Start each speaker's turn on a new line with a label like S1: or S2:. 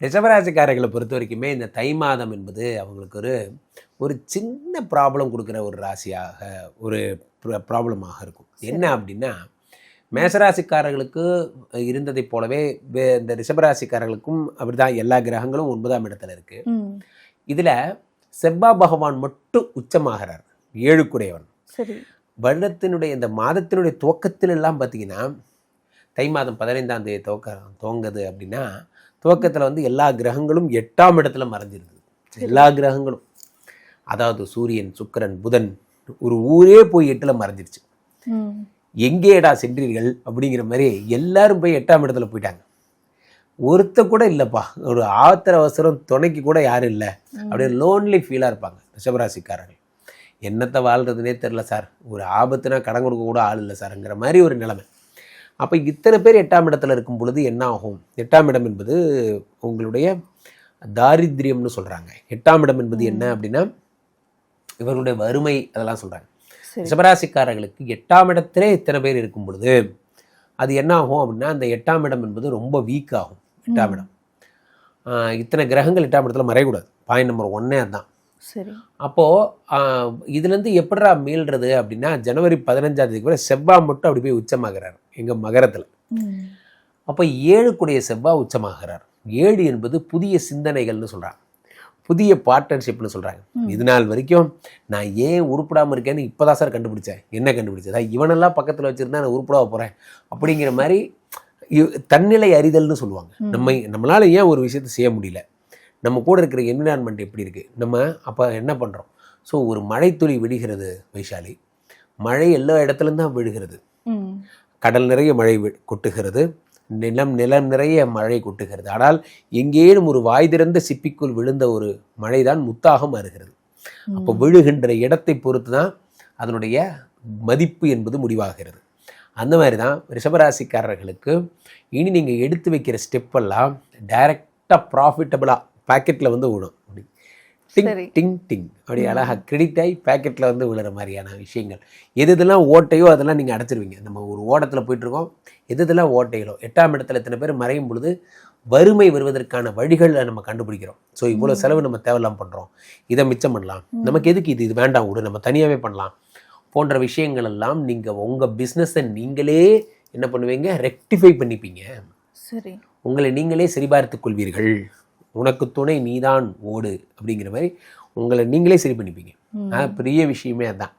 S1: ரிஷபராசிக்காரர்களை பொறுத்த வரைக்குமே இந்த தை மாதம் என்பது அவங்களுக்கு ஒரு ஒரு சின்ன ப்ராப்ளம் கொடுக்குற ஒரு ராசியாக ஒரு ப்ராப்ளமாக இருக்கும். என்ன அப்படின்னா, மேசராசிக்காரர்களுக்கு இருந்ததைப் போலவே இந்த ரிஷபராசிக்காரர்களுக்கும் அப்படிதான். எல்லா கிரகங்களும் 9ஆம் இடத்துல இருக்கு. இதுல செவ்வாய் பகவான் மட்டும் உச்சமாகிறார், 7 வருடத்தினுடைய இந்த மாதத்தினுடைய துவக்கத்தில் எல்லாம் பார்த்தீங்கன்னா, தை மாதம் 15ஆம் தேதி துவங்குது அப்படின்னா, துவக்கத்தில் வந்து எல்லா கிரகங்களும் 8ஆம் இடத்துல மறைஞ்சிருது. எல்லா கிரகங்களும், அதாவது சூரியன், சுக்கிரன், புதன், ஒரு ஊரே போய் 8ல் மறைஞ்சிருச்சு. எங்கேடா சென்றீர்கள் அப்படிங்கிற மாதிரி எல்லாரும் போய் 8ஆம் இடத்துல போயிட்டாங்க. ஒருத்த கூட இல்லைப்பா, ஒரு ஆத்திர அவசரம் துணைக்கு கூட யாரும் இல்லை, அப்படியே லோன்லி ஃபீலாக இருப்பாங்க ரிஷபராசிக்காரர்கள். என்னத்தை வாழ்கிறதுனே தெரில சார், ஒரு ஆபத்துனா கடன் கொடுக்க கூட ஆள் இல்லை சார்ங்கிற மாதிரி ஒரு நிலைமை. அப்போ இத்தனை பேர் 8ஆம் இடத்துல இருக்கும் பொழுது என்ன ஆகும்? 8ஆம் இடம் என்பது உங்களுடைய தாரித்ரியம்னு சொல்கிறாங்க. 8ஆம் இடம் என்பது என்ன அப்படின்னா இவர்களுடைய வறுமை, அதெல்லாம் சொல்கிறாங்க. ரிஷபராசிக்காரர்களுக்கு 8ஆம் இடத்திலே இத்தனை பேர் இருக்கும் பொழுது அது என்ன ஆகும் அப்படின்னா, அந்த 8ஆம் இடம் என்பது ரொம்ப வீக் ஆகும். 8ஆம் இடம், இத்தனை கிரகங்கள் 8ஆம் இடத்துல மறையக்கூடாது. பாயிண்ட் நம்பர் 1 அதுதான்.
S2: சரி,
S1: அப்போது இதுலேருந்து எப்படா மீள்றது அப்படின்னா, ஜனவரி 15ஆம் தேதி கூட செவ்வாய் மட்டும் அப்படி போய் உச்சமாகிறார் எங்கள் மகரத்தில். அப்போ 7 செவ்வாய் உச்சமாகிறார். 7 என்பது புதிய சிந்தனைகள்னு சொல்கிறாங்க, புதிய பார்ட்னர்ஷிப்னு சொல்கிறாங்க. இது நாள் வரைக்கும் நான் ஏன் உருப்படாமல் இருக்கேன்னு இப்போ தான் சார் கண்டுபிடிச்சேன். என்ன கண்டுபிடிச்சதா? இவனெல்லாம் பக்கத்தில் வச்சுருந்தா நான் உருப்படாக போகிறேன் அப்படிங்கிற மாதிரி தன்னிலை அறிதல்னு சொல்லுவாங்க. நம்மளால் ஏன் ஒரு விஷயத்தை செய்ய முடியல, நம்ம கூட இருக்கிற என்விரான்மெண்ட் எப்படி இருக்குது, நம்ம அப்போ என்ன பண்ணுறோம். ஸோ ஒரு மழை துளி விடுகிறது வைஷாலி, மழை எல்லா இடத்துலேருந்து தான் விழுகிறது. கடல் நிறைய மழை கொட்டுகிறது, நிலம் நிறைய மழை கொட்டுகிறது. ஆனால் எங்கேயும் ஒரு வாய் திறந்த சிப்பிக்குள் விழுந்த ஒரு மழை தான் முத்தாக மாறுகிறது. அப்போ விழுகின்ற இடத்தை பொறுத்து தான் அதனுடைய மதிப்பு என்பது முடிவாகிறது. அந்த மாதிரி தான் ரிஷபராசிக்காரர்களுக்கு இனி நீங்கள் எடுத்து வைக்கிற ஸ்டெப்பெல்லாம் டைரெக்டாக ப்ராஃபிட்டபுளாக பேக்கெட்டில் வந்து விடும். அப்படி டிங் டிங் டிங் அப்படி அழகாக கிரெடிட் ஆகி பேக்கெட்டில் வந்து விழுற மாதிரியான விஷயங்கள். எதெல்லாம் ஓட்டையோ அதெல்லாம் நீங்கள் அடைச்சிருவீங்க. நம்ம ஒரு ஓட்டத்தில் போயிட்டுருக்கோம், எதெல்லாம் ஓட்டைகளோ 8ஆம் இடத்துல இத்தனை பேர் மறையும் பொழுது வறுமை வருவதற்கான வழிகளை நம்ம கண்டுபிடிக்கிறோம். ஸோ இவ்வளோ செலவு நம்ம தேவையில்லாமல் பண்ணுறோம், இதை மிச்சம் பண்ணலாம், நமக்கு எதுக்கு இது வேண்டாம் விடு, நம்ம தனியாகவே பண்ணலாம் போன்ற விஷயங்கள் எல்லாம் நீங்கள் உங்கள் பிஸ்னஸை நீங்களே என்ன பண்ணுவீங்க, ரெக்டிஃபை பண்ணிப்பீங்க.
S2: சரி,
S1: உங்களை நீங்களே சரிபார்த்து கொள்வீர்கள். உனக்கு துணை நீதான் ஓடு அப்படிங்கிற மாதிரி உங்களை நீங்களே சரி பண்ணிப்பீங்க. பெரிய விஷயமே அதுதான்.